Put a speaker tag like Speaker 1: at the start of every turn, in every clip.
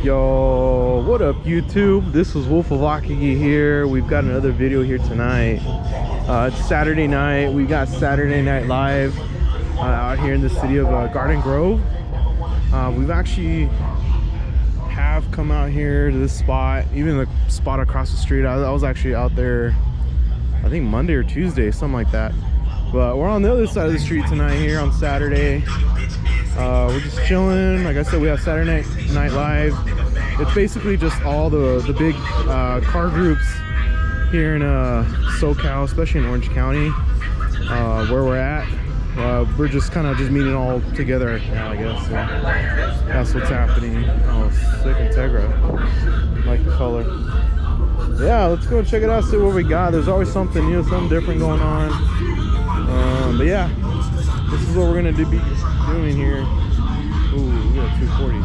Speaker 1: Yo, what up YouTube? This is Wolf of Akagi here. We've got another video here tonight. It's Saturday night. We got Saturday Night Live out here in the city of Garden Grove. We've actually have come out here to this spot, even the spot across the street. I was actually out there, I think Monday or Tuesday, something like that. But we're on the other side of the street tonight here on Saturday. We're just chilling. Like I said, we have Saturday Night Live. It's basically just all the big car groups here in SoCal, especially in Orange County, where we're at. We're just kind of meeting all together right now, I guess. So that's what's happening. Oh, sick Integra. Like the color. Yeah, let's go check it out, see what we got. There's always something new, something different going on. But yeah, this is what we're gonna be doing here. Ooh, we got 240.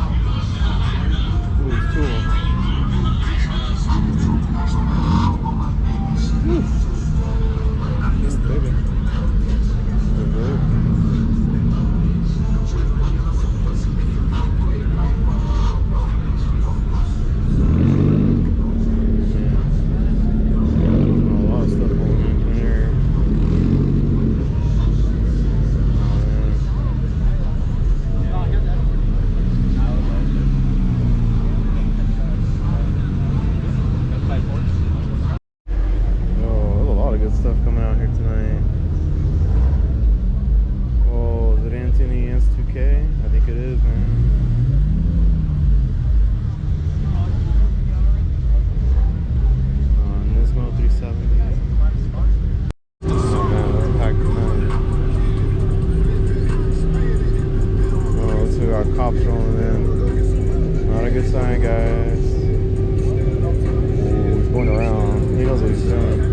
Speaker 1: Ooh, it's cool. Ooh, baby. Stuff coming out here tonight. Oh, is it Anthony S2K? I think it is, man. Nismo 370. Oh man, that's packed tonight. Oh, let's see, we got cops rolling in. Not a good sign, guys. Oh, he's going around. He knows what he's doing.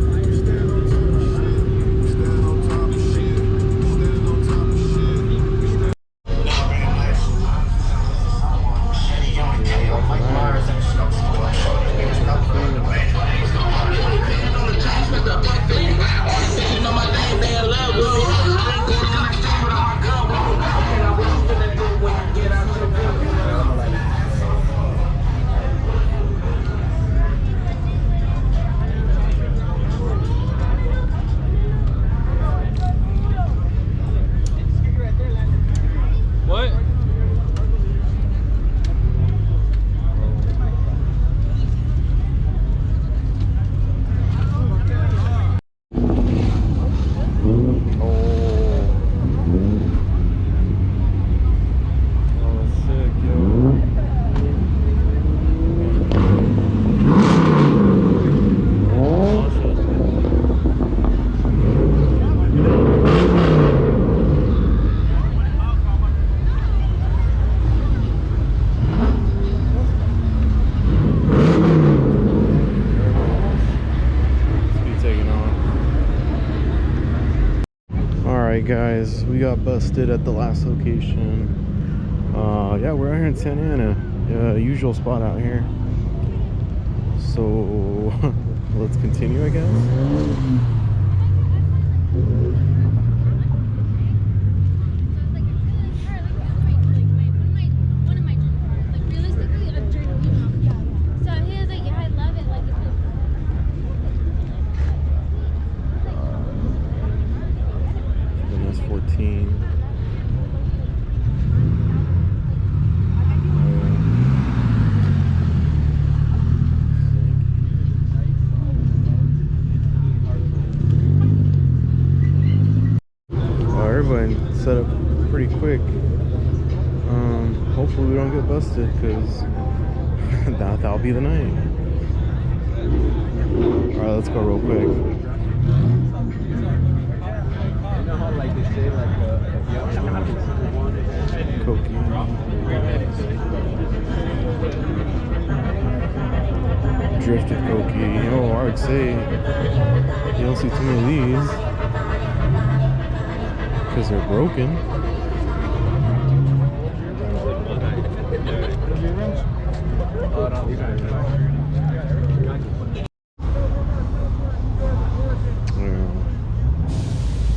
Speaker 1: Guys, we got busted at the last location. Yeah, we're out here in Santa Ana, usual spot out here. So let's continue, I guess. Everybody set up pretty quick. Hopefully we don't get busted, because that'll be the night. Alright, let's go real quick. Koki. Drifted Koki. You know, I would say you don't see too many of these, because they're broken.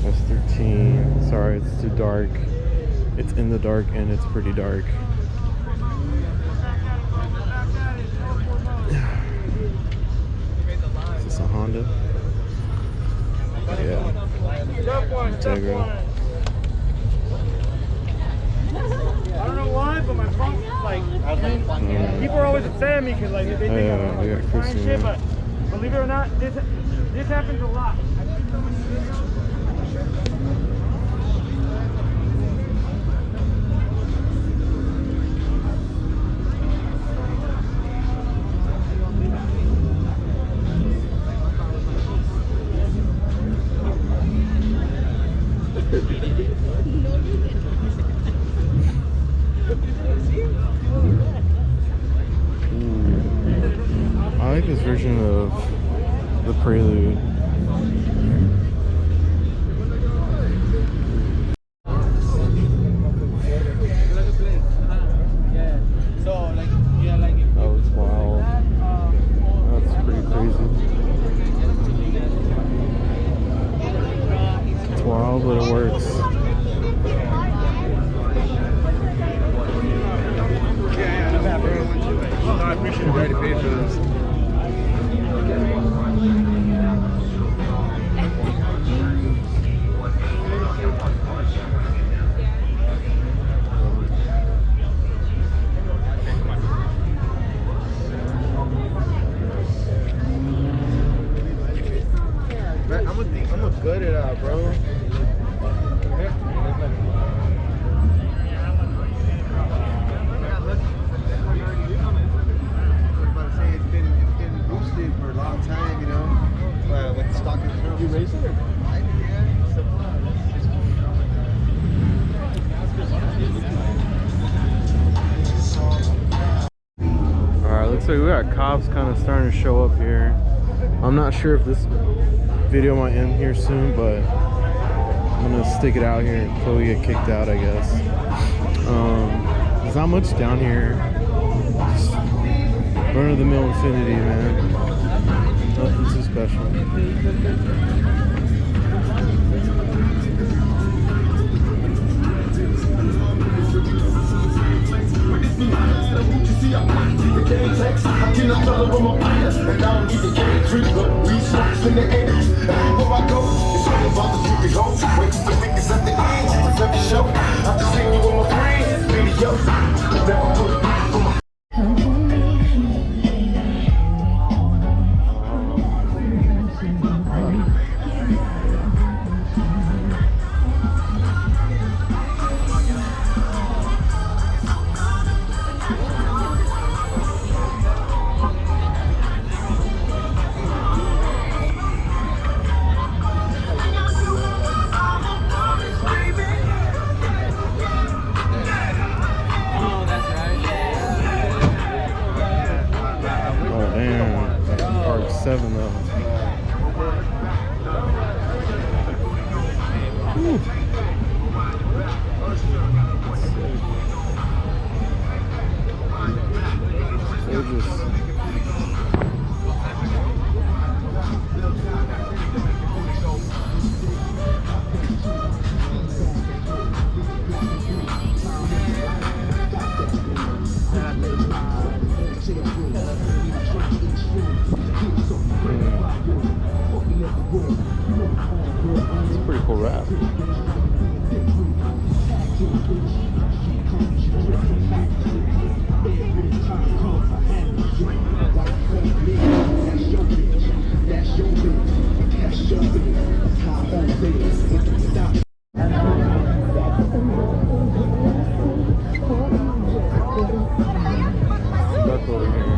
Speaker 1: S13. Sorry, it's too dark. It's in the dark and it's pretty dark. Honda. Yeah. Integra.
Speaker 2: I don't know why, but my phone, like, people are always upset at me because, like, they think I'm trying shit, but believe it or not, this happens a lot. I see so many videos.
Speaker 1: I like this version of the Prelude. Oh, it's wild. That's pretty crazy. It's wild, but it works.
Speaker 2: I appreciate it. Ready to pay for this. I'm good at that, bro. For a long time, you know, with stock and you raised it?
Speaker 1: Alright, looks like we got cops kind of starting to show up here. I'm not sure if this video might end here soon, but I'm gonna stick it out here until we get kicked out, I guess. There's not much down here. Just run-of-the-mill Infiniti, man. Nothing too special. Seven though. Whew. Gorgeous. It's a pretty cool wrap. Stuck over here.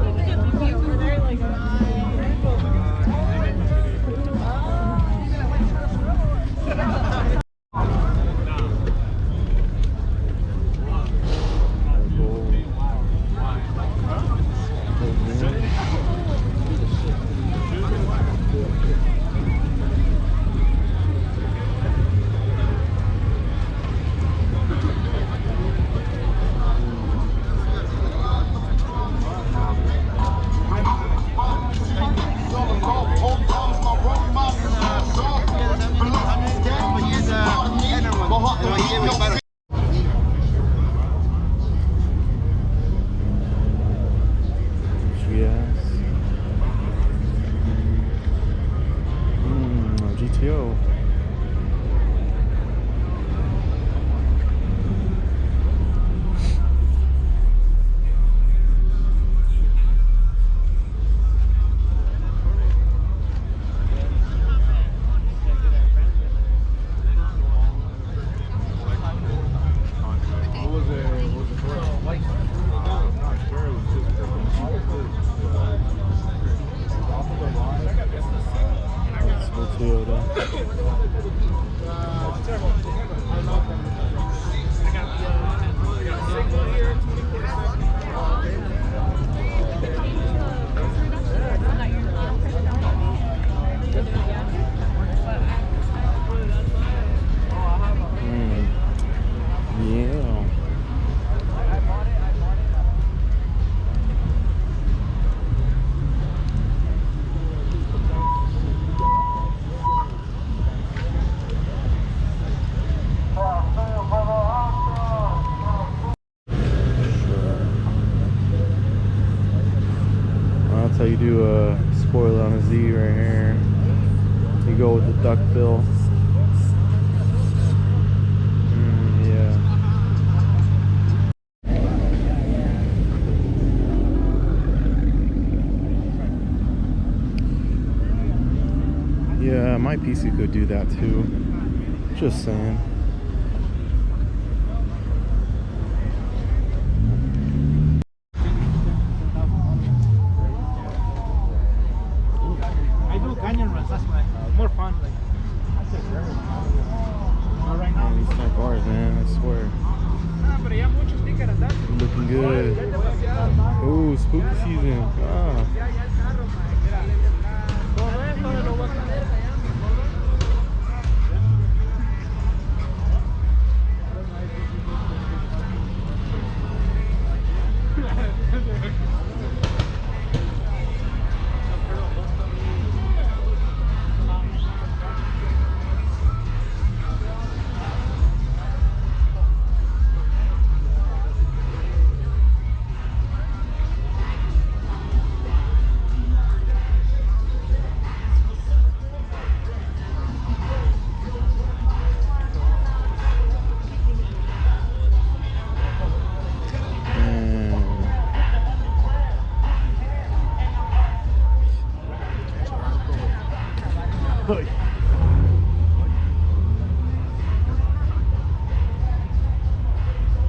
Speaker 1: do a spoiler on a Z right here. You go with the duckbill. Yeah. Yeah, my PC could do that too. Just saying.
Speaker 2: I do canyon runs, that's more fun. Like, right now.
Speaker 1: These type bars, man, I swear. Looking good. Oh, spooky season. Ah.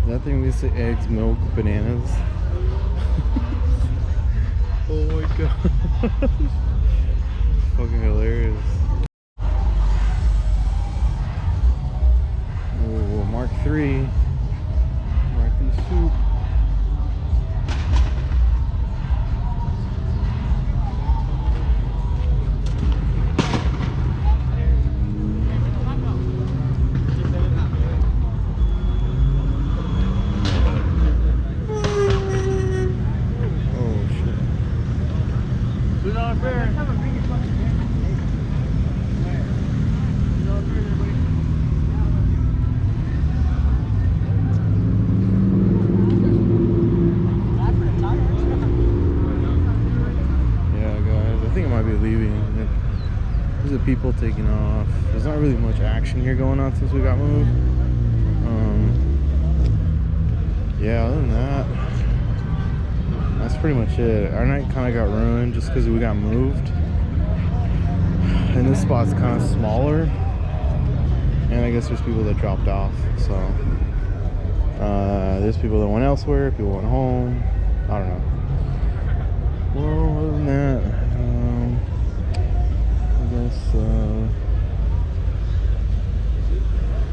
Speaker 1: That thing we say eggs, milk, bananas. Oh my god. Fucking hilarious. Oh, Mark 3. Mark 3 soup. There's the people taking off. There's not really much action here going on since we got moved. Yeah, other than that, that's pretty much it. Our night kind of got ruined just because we got moved. And this spot's kind of smaller. And I guess there's people that dropped off. So there's people that went elsewhere, people went home. I don't know. Well, other than that,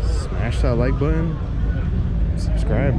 Speaker 1: smash that like button, subscribe.